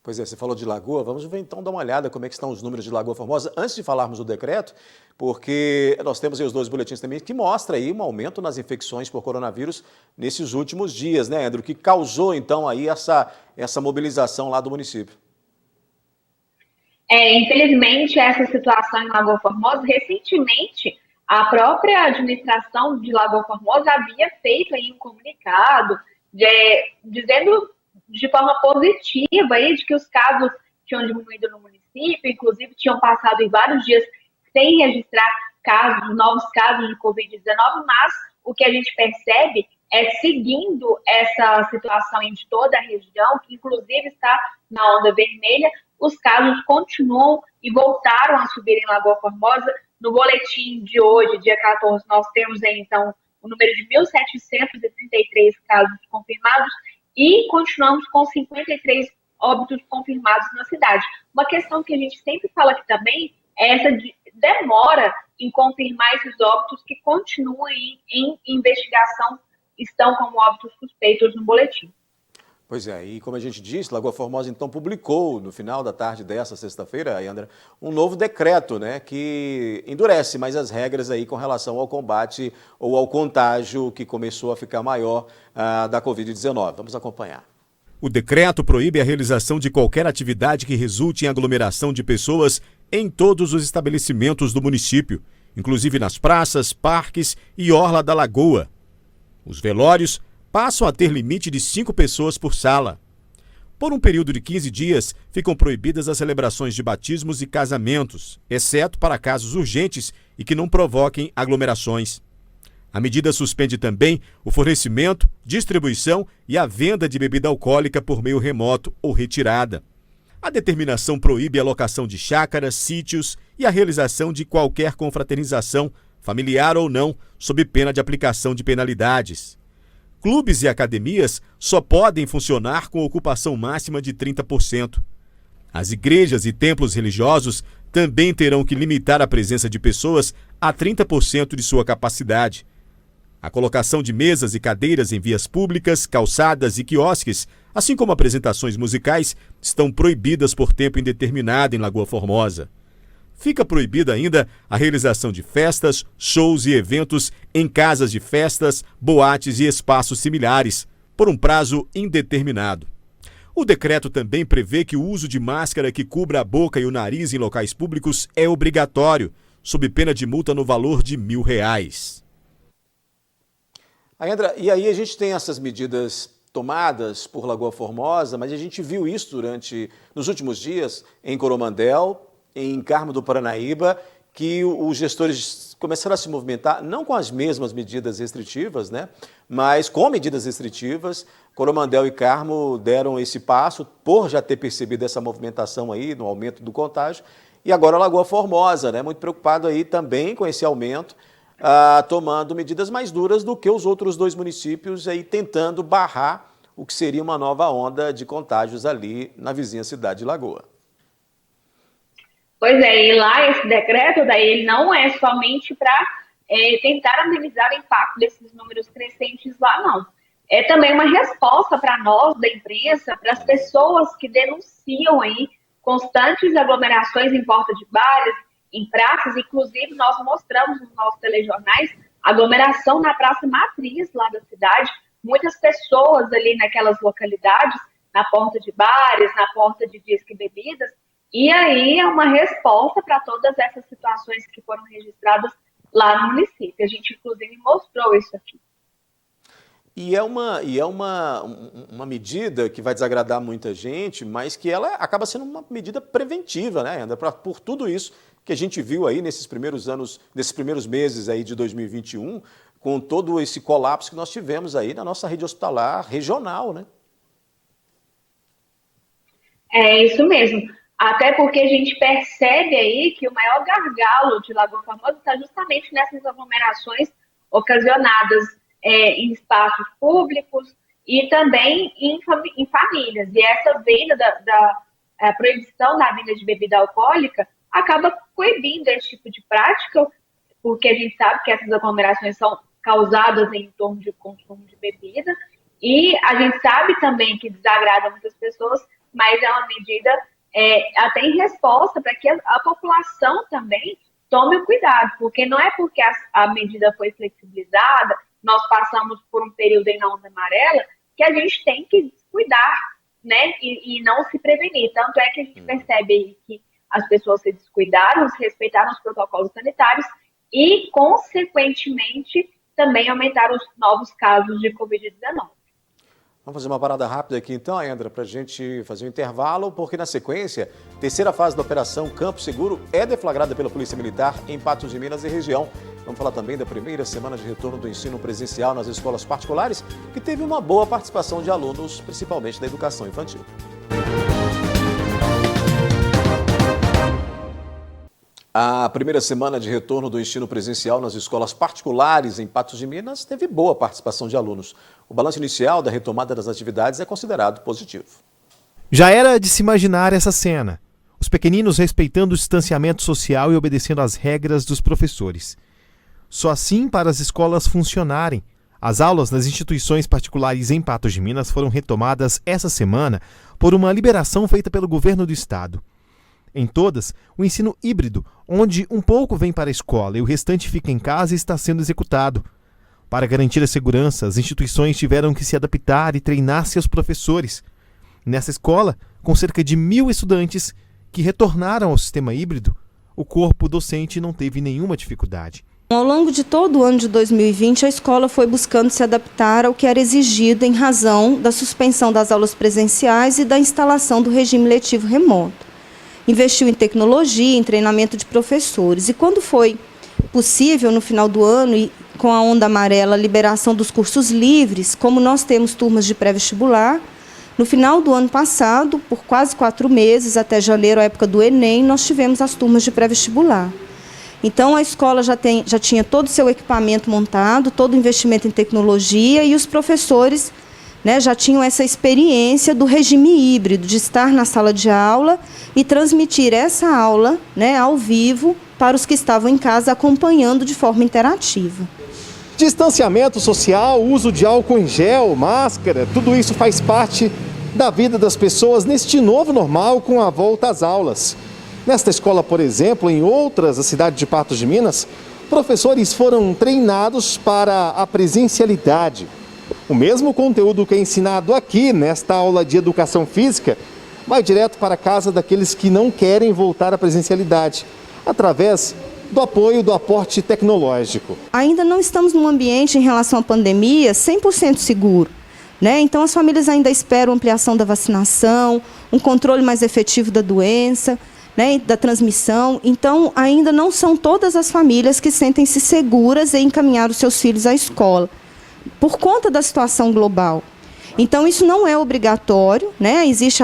[SPEAKER 1] Pois é, você falou de Lagoa, vamos ver então, dar uma olhada como é que estão os números de Lagoa Formosa, antes de falarmos do decreto, porque nós temos aí os 2 boletins também que mostra aí um aumento nas infecções por coronavírus nesses últimos dias, né, Andrew, que causou então aí essa mobilização lá do município.
[SPEAKER 20] Infelizmente, essa situação em Lagoa Formosa, recentemente, a própria administração de Lagoa Formosa havia feito aí um comunicado dizendo de forma positiva aí, de que os casos tinham diminuído no município, inclusive tinham passado em vários dias sem registrar novos casos de Covid-19, mas o que a gente percebe é, seguindo essa situação de toda a região, que inclusive está na onda vermelha, os casos continuam e voltaram a subir em Lagoa Formosa. No boletim de hoje, dia 14, nós temos aí, então, o número de 1.733 casos confirmados e continuamos com 53 óbitos confirmados na cidade. Uma questão que a gente sempre fala aqui também é essa demora em confirmar esses óbitos que continuam em investigação, estão como óbitos suspeitos no boletim.
[SPEAKER 1] Pois é, e como a gente disse, Lagoa Formosa então publicou no final da tarde dessa sexta-feira, André, um novo decreto, né, que endurece mais as regras aí com relação ao combate ou ao contágio que começou a ficar maior da Covid-19. Vamos acompanhar.
[SPEAKER 2] O decreto proíbe a realização de qualquer atividade que resulte em aglomeração de pessoas em todos os estabelecimentos do município, inclusive nas praças, parques e orla da lagoa. Os velórios passam a ter limite de 5 pessoas por sala. Por um período de 15 dias, ficam proibidas as celebrações de batismos e casamentos, exceto para casos urgentes e que não provoquem aglomerações. A medida suspende também o fornecimento, distribuição e a venda de bebida alcoólica por meio remoto ou retirada. A determinação proíbe a locação de chácaras, sítios e a realização de qualquer confraternização, familiar ou não, sob pena de aplicação de penalidades. Clubes e academias só podem funcionar com ocupação máxima de 30%. As igrejas e templos religiosos também terão que limitar a presença de pessoas a 30% de sua capacidade. A colocação de mesas e cadeiras em vias públicas, calçadas e quiosques, assim como apresentações musicais, estão proibidas por tempo indeterminado em Lagoa Formosa. Fica proibida ainda a realização de festas, shows e eventos em casas de festas, boates e espaços similares, por um prazo indeterminado. O decreto também prevê que o uso de máscara que cubra a boca e o nariz em locais públicos é obrigatório, sob pena de multa no valor de R$1.000.
[SPEAKER 1] André, e aí a gente tem essas medidas tomadas por Lagoa Formosa, mas a gente viu isso nos últimos dias em Coromandel, em Carmo do Paranaíba, que os gestores começaram a se movimentar, não com as mesmas medidas restritivas, né, mas com medidas restritivas. Coromandel e Carmo deram esse passo por já ter percebido essa movimentação aí no aumento do contágio. E agora a Lagoa Formosa, né, muito preocupado aí também com esse aumento, tomando medidas mais duras do que os outros 2 municípios, aí tentando barrar o que seria uma nova onda de contágios ali na vizinha cidade de Lagoa.
[SPEAKER 20] Pois é, e lá esse decreto, daí ele não é somente para tentar amenizar o impacto desses números crescentes lá, não. É também uma resposta para nós, da imprensa, para as pessoas que denunciam aí constantes aglomerações em porta de bares, em praças. Inclusive nós mostramos nos nossos telejornais aglomeração na praça matriz lá da cidade, muitas pessoas ali naquelas localidades, na porta de bares, na porta de disque bebidas. E aí é uma resposta para todas essas situações que foram registradas lá no município. A gente, inclusive, mostrou isso aqui.
[SPEAKER 1] E é uma medida que vai desagradar muita gente, mas que ela acaba sendo uma medida preventiva, né, André? Por tudo isso que a gente viu aí nesses primeiros meses aí de 2021, com todo esse colapso que nós tivemos aí na nossa rede hospitalar regional, né?
[SPEAKER 20] É isso mesmo. Até porque a gente percebe aí que o maior gargalo de Lagoa Formosa está justamente nessas aglomerações ocasionadas em espaços públicos e também em famílias. E essa venda a proibição da venda de bebida alcoólica acaba coibindo esse tipo de prática, porque a gente sabe que essas aglomerações são causadas em torno de consumo de bebida, e a gente sabe também que desagrada muitas pessoas, mas é uma medida até em resposta para que a população também tome o cuidado, porque não é porque a medida foi flexibilizada, nós passamos por um período em onda amarela, que a gente tem que cuidar, né, e não se prevenir. Tanto é que a gente percebe aí que as pessoas se descuidaram, respeitaram os protocolos sanitários e, consequentemente, também aumentaram os novos casos de Covid-19.
[SPEAKER 1] Vamos fazer uma parada rápida aqui então, Endra, para a gente fazer um intervalo, porque na sequência, terceira fase da Operação Campo Seguro é deflagrada pela Polícia Militar em Patos de Minas e região. Vamos falar também da primeira semana de retorno do ensino presencial nas escolas particulares, que teve uma boa participação de alunos, principalmente da educação infantil. A primeira semana de retorno do ensino presencial nas escolas particulares em Patos de Minas teve boa participação de alunos. O balanço inicial da retomada das atividades é considerado positivo.
[SPEAKER 21] Já era de se imaginar essa cena. Os pequeninos respeitando o distanciamento social e obedecendo às regras dos professores. Só assim para as escolas funcionarem. As aulas nas instituições particulares em Patos de Minas foram retomadas essa semana por uma liberação feita pelo governo do estado. Em todas, o ensino híbrido, onde um pouco vem para a escola e o restante fica em casa, está sendo executado. Para garantir a segurança, as instituições tiveram que se adaptar e treinar seus professores. Nessa escola, com cerca de 1.000 estudantes que retornaram ao sistema híbrido, o corpo docente não teve nenhuma dificuldade.
[SPEAKER 22] Ao longo de todo o ano de 2020, a escola foi buscando se adaptar ao que era exigido em razão da suspensão das aulas presenciais e da instalação do regime letivo remoto. Investiu em tecnologia, em treinamento de professores. E quando foi possível, no final do ano, e com a onda amarela, a liberação dos cursos livres, como nós temos turmas de pré-vestibular, no final do ano passado, por quase 4 meses, até janeiro, a época do Enem, nós tivemos as turmas de pré-vestibular. Então, a escola já tinha todo o seu equipamento montado, todo o investimento em tecnologia, e os professores, né, já tinham essa experiência do regime híbrido, de estar na sala de aula e transmitir essa aula, né, ao vivo para os que estavam em casa acompanhando de forma interativa.
[SPEAKER 23] Distanciamento social, uso de álcool em gel, máscara, tudo isso faz parte da vida das pessoas neste novo normal com a volta às aulas. Nesta escola, por exemplo, em outras da cidade de Patos de Minas, professores foram treinados para a presencialidade. O mesmo conteúdo que é ensinado aqui, nesta aula de educação física, vai direto para a casa daqueles que não querem voltar à presencialidade, através do apoio do aporte tecnológico.
[SPEAKER 22] Ainda não estamos num ambiente, em relação à pandemia, 100% seguro, né? Então, as famílias ainda esperam ampliação da vacinação, um controle mais efetivo da doença, né, da transmissão. Então, ainda não são todas as famílias que sentem-se seguras em encaminhar os seus filhos à escola, por conta da situação global. Então, isso não é obrigatório, né? Existe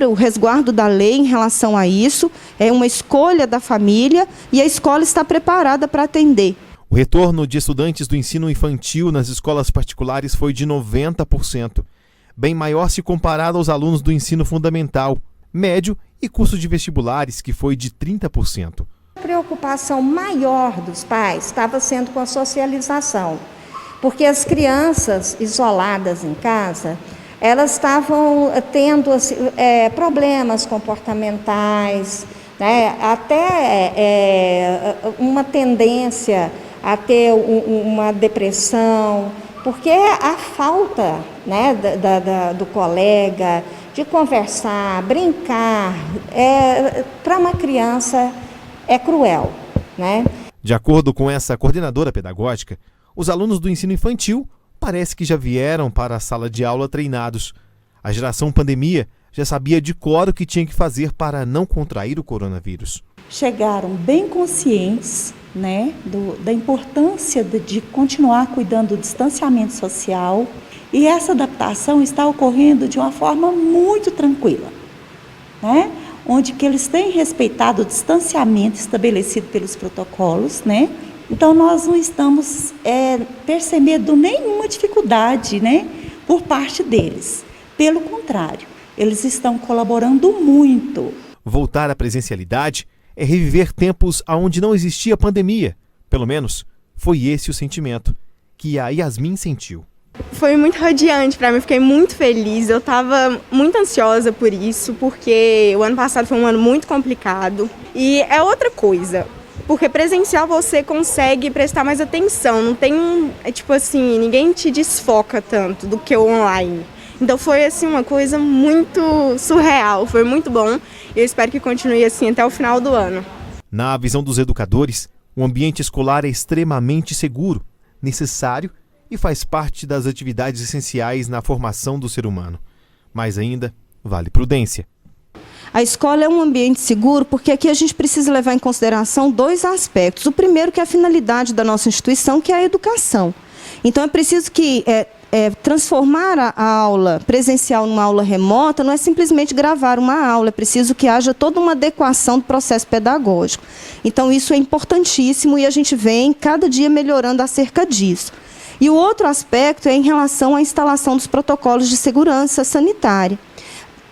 [SPEAKER 22] o resguardo da lei em relação a isso, é uma escolha da família e a escola está preparada para atender.
[SPEAKER 21] O retorno de estudantes do ensino infantil nas escolas particulares foi de 90%, bem maior se comparado aos alunos do ensino fundamental, médio e curso de vestibulares, que foi de 30%.
[SPEAKER 24] A preocupação maior dos pais estava sendo com a socialização. Porque as crianças isoladas em casa, elas estavam tendo problemas comportamentais, né? Até uma tendência a ter uma depressão, porque a falta, né, do colega, de conversar, brincar, para uma criança é cruel, né?
[SPEAKER 21] De acordo com essa coordenadora pedagógica, os alunos do ensino infantil parece que já vieram para a sala de aula treinados. A geração pandemia já sabia de cor o que tinha que fazer para não contrair o coronavírus.
[SPEAKER 25] Chegaram bem conscientes, né, da importância de continuar cuidando do distanciamento social, e essa adaptação está ocorrendo de uma forma muito tranquila, né, onde que eles têm respeitado o distanciamento estabelecido pelos protocolos, né? Então, nós não estamos percebendo nenhuma dificuldade, né, por parte deles. Pelo contrário, eles estão colaborando muito.
[SPEAKER 21] Voltar à presencialidade é reviver tempos onde não existia pandemia, Pelo menos, foi esse o sentimento que a Yasmin sentiu.
[SPEAKER 3] Foi muito radiante para mim, fiquei muito feliz, eu estava muito ansiosa por isso, porque o ano passado foi um ano muito complicado. E é outra coisa, porque presencial você consegue prestar mais atenção, não tem tipo assim, ninguém te desfoca tanto do que o online. Então foi assim uma coisa muito surreal, foi muito bom e eu espero que continue assim até o final do ano.
[SPEAKER 21] Na visão dos educadores, o ambiente escolar é extremamente seguro, necessário e faz parte das atividades essenciais na formação do ser humano. Mas ainda vale prudência.
[SPEAKER 22] A escola é um ambiente seguro porque aqui a gente precisa levar em consideração 2 aspectos. O primeiro que é a finalidade da nossa instituição, que é a educação. Então é preciso que transformar a aula presencial numa aula remota não é simplesmente gravar uma aula, é preciso que haja toda uma adequação do processo pedagógico. Então isso é importantíssimo e a gente vem cada dia melhorando acerca disso. E o outro aspecto é em relação à instalação dos protocolos de segurança sanitária.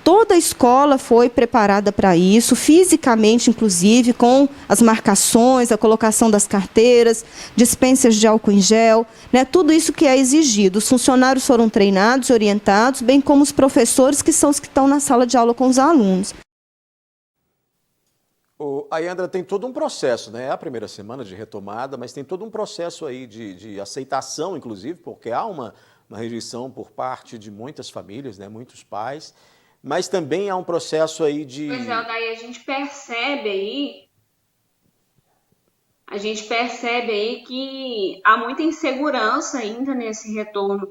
[SPEAKER 22] Toda a escola foi preparada para isso, fisicamente, inclusive, com as marcações, a colocação das carteiras, dispensas de álcool em gel, né, tudo isso que é exigido. Os funcionários foram treinados, orientados, bem como os professores, que são os que estão na sala de aula com os alunos.
[SPEAKER 1] Ayandra, tem todo um processo, né? É a primeira semana de retomada, mas tem todo um processo aí de aceitação, inclusive, porque há uma rejeição por parte de muitas famílias, né? Muitos pais. Mas também há um processo aí de...
[SPEAKER 4] Pois é, daí a gente percebe aí que há muita insegurança ainda nesse retorno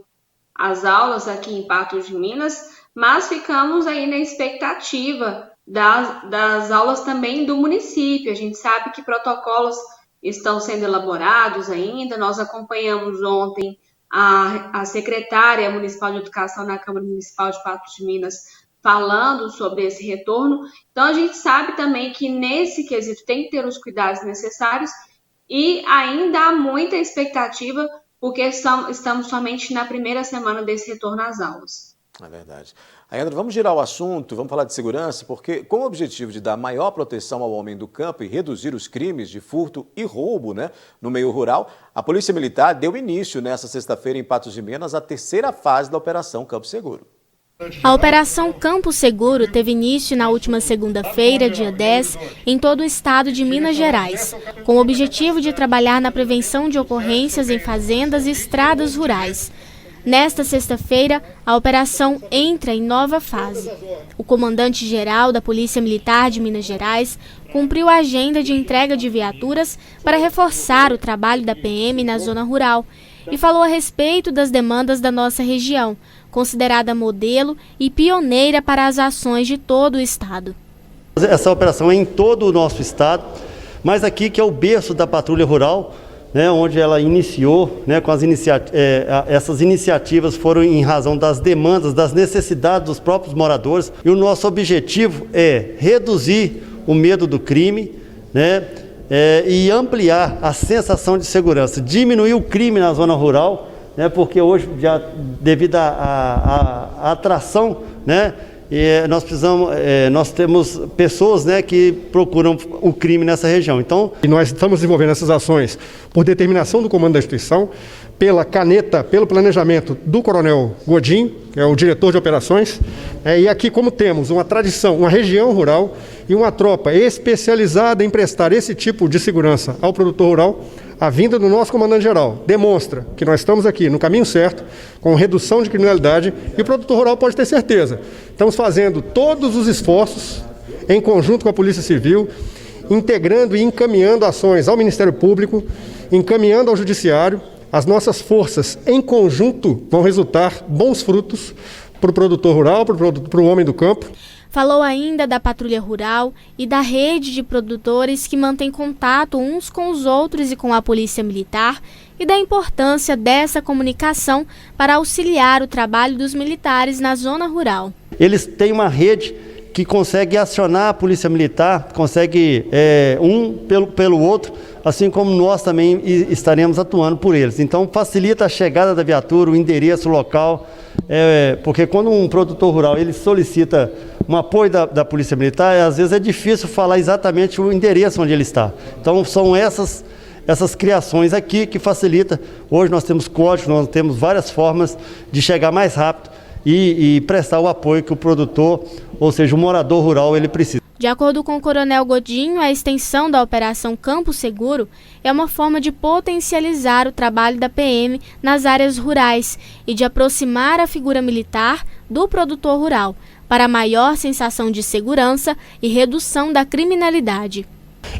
[SPEAKER 4] às aulas aqui em Patos de Minas, mas ficamos aí na expectativa das aulas também do município. A gente sabe que protocolos estão sendo elaborados ainda, nós acompanhamos ontem a secretária municipal de educação na Câmara Municipal de Patos de Minas falando sobre esse retorno. Então, a gente sabe também que nesse quesito tem que ter os cuidados necessários e ainda há muita expectativa, porque estamos somente na primeira semana desse retorno às aulas.
[SPEAKER 1] É verdade. Ayandra, vamos girar o assunto, vamos falar de segurança, porque com o objetivo de dar maior proteção ao homem do campo e reduzir os crimes de furto e roubo, né, no meio rural, a Polícia Militar deu início nesta sexta-feira em Patos de Minas à 3ª fase da Operação Campo Seguro.
[SPEAKER 5] A Operação Campo Seguro teve início na última segunda-feira, dia 10, em todo o estado de Minas Gerais, com o objetivo de trabalhar na prevenção de ocorrências em fazendas e estradas rurais. Nesta sexta-feira, a operação entra em nova fase. O comandante-geral da Polícia Militar de Minas Gerais cumpriu a agenda de entrega de viaturas para reforçar o trabalho da PM na zona rural e falou a respeito das demandas da nossa região, considerada modelo e pioneira para as ações de todo o estado.
[SPEAKER 7] Essa operação é em todo o nosso estado, mas aqui que é o berço da patrulha rural, né, onde ela iniciou, né, com essas iniciativas foram em razão das demandas, das necessidades dos próprios moradores, e o nosso objetivo é reduzir o medo do crime, né, e ampliar a sensação de segurança, diminuir o crime na zona rural, né, porque hoje, já devido à atração, né, nós temos pessoas, né, que procuram o crime nessa região. Então,
[SPEAKER 10] nós estamos desenvolvendo essas ações por determinação do comando da instituição, pelo planejamento do Coronel Godinho, que é o diretor de operações, e aqui como temos uma tradição, uma região rural e uma tropa especializada em prestar esse tipo de segurança ao produtor rural, a vinda do nosso comandante-geral demonstra que nós estamos aqui no caminho certo, com redução de criminalidade, e o produtor rural pode ter certeza. Estamos fazendo todos os esforços, em conjunto com a Polícia Civil, integrando e encaminhando ações ao Ministério Público, encaminhando ao Judiciário. As nossas forças, em conjunto, vão resultar bons frutos para o produtor rural, para o homem do campo.
[SPEAKER 5] Falou ainda da patrulha rural e da rede de produtores que mantém contato uns com os outros e com a Polícia Militar, e da importância dessa comunicação para auxiliar o trabalho dos militares na zona rural.
[SPEAKER 7] Eles têm uma rede que consegue acionar a Polícia Militar, consegue um pelo outro, assim como nós também estaremos atuando por eles. Então facilita a chegada da viatura, o endereço, o local, porque quando um produtor rural ele solicita um apoio da Polícia Militar, às vezes é difícil falar exatamente o endereço onde ele está. Então são essas essas criações aqui que facilita. Hoje nós temos códigos, nós temos várias formas de chegar mais rápido e prestar o apoio que o produtor, ou seja, o morador rural, ele precisa.
[SPEAKER 5] De acordo com o Coronel Godinho, a extensão da Operação Campo Seguro é uma forma de potencializar o trabalho da PM nas áreas rurais e de aproximar a figura militar do produtor rural, para maior sensação de segurança e redução da criminalidade.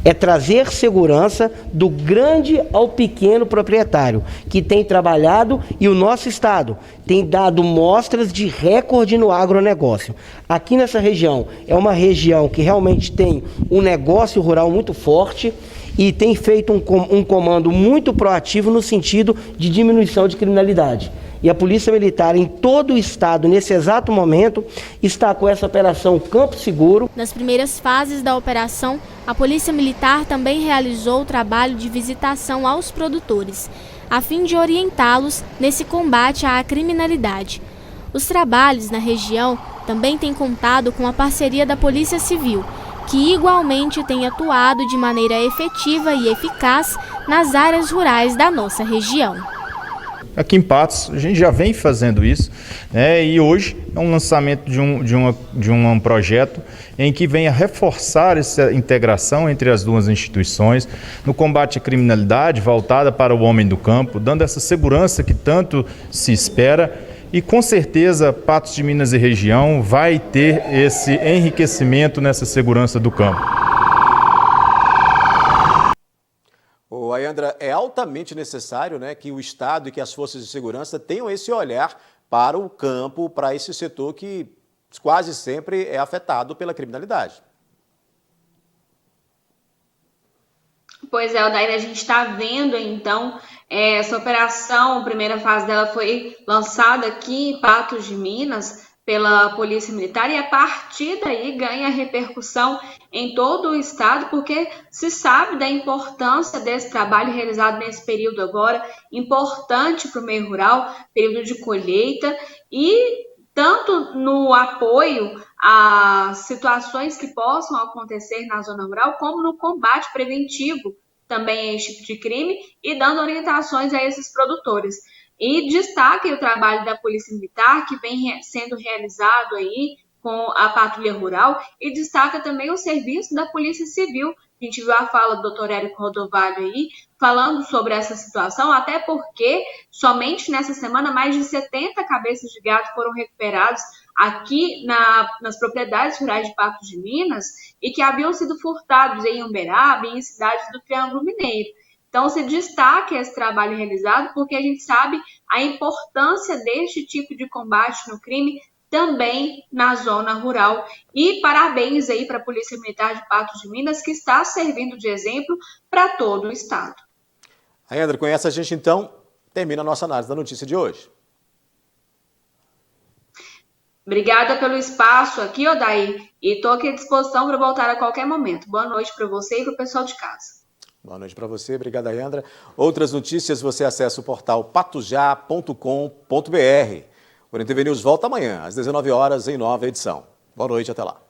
[SPEAKER 8] É trazer segurança do grande ao pequeno proprietário, que tem trabalhado, e o nosso estado tem dado mostras de recorde no agronegócio. Aqui nessa região, é uma região que realmente tem um negócio rural muito forte e tem feito um comando muito proativo no sentido de diminuição de criminalidade. E a Polícia Militar em todo o estado, nesse exato momento, está com essa operação Campo Seguro.
[SPEAKER 5] Nas primeiras fases da operação, a Polícia Militar também realizou o trabalho de visitação aos produtores, a fim de orientá-los nesse combate à criminalidade. Os trabalhos na região também têm contado com a parceria da Polícia Civil, que igualmente tem atuado de maneira efetiva e eficaz nas áreas rurais da nossa região.
[SPEAKER 9] Aqui em Patos, a gente já vem fazendo isso, né? E hoje é um lançamento de um projeto em que vem a reforçar essa integração entre as duas instituições no combate à criminalidade voltada para o homem do campo, dando essa segurança que tanto se espera. E com certeza Patos de Minas e região vai ter esse enriquecimento nessa segurança do campo.
[SPEAKER 1] Ayandra, é altamente necessário, né, que o Estado e que as forças de segurança tenham esse olhar para o campo, para esse setor que quase sempre é afetado pela criminalidade.
[SPEAKER 4] Pois é, Odair, a gente está vendo, então, essa operação, a primeira fase dela foi lançada aqui em Patos de Minas pela Polícia Militar, e a partir daí ganha repercussão em todo o estado, porque se sabe da importância desse trabalho realizado nesse período agora, importante para o meio rural, período de colheita, e tanto no apoio a situações que possam acontecer na zona rural, como no combate preventivo também a esse tipo de crime, e dando orientações a esses produtores. E destaca o trabalho da Polícia Militar, que vem sendo realizado aí com a Patrulha Rural, e destaca também o serviço da Polícia Civil. A gente viu a fala do doutor Érico Rodovalho aí, falando sobre essa situação, até porque somente nessa semana mais de 70 cabeças de gado foram recuperados aqui nas propriedades rurais de Patos de Minas, e que haviam sido furtados em Uberaba e em cidades do Triângulo Mineiro. Então, se destaca esse trabalho realizado, porque a gente sabe a importância deste tipo de combate no crime também na zona rural. E parabéns aí para a Polícia Militar de Patos de Minas, que está servindo de exemplo para todo o estado.
[SPEAKER 1] Ayandra, com essa a gente então termina a nossa análise da notícia de hoje.
[SPEAKER 4] Obrigada pelo espaço aqui, Odair, e estou aqui à disposição para voltar a qualquer momento. Boa noite para você e para o pessoal de casa.
[SPEAKER 1] Boa noite para você, obrigado, Ayandra. Outras notícias você acessa o portal patujá.com.br. O NTV News volta amanhã, às 19 horas, em nova edição. Boa noite, até lá.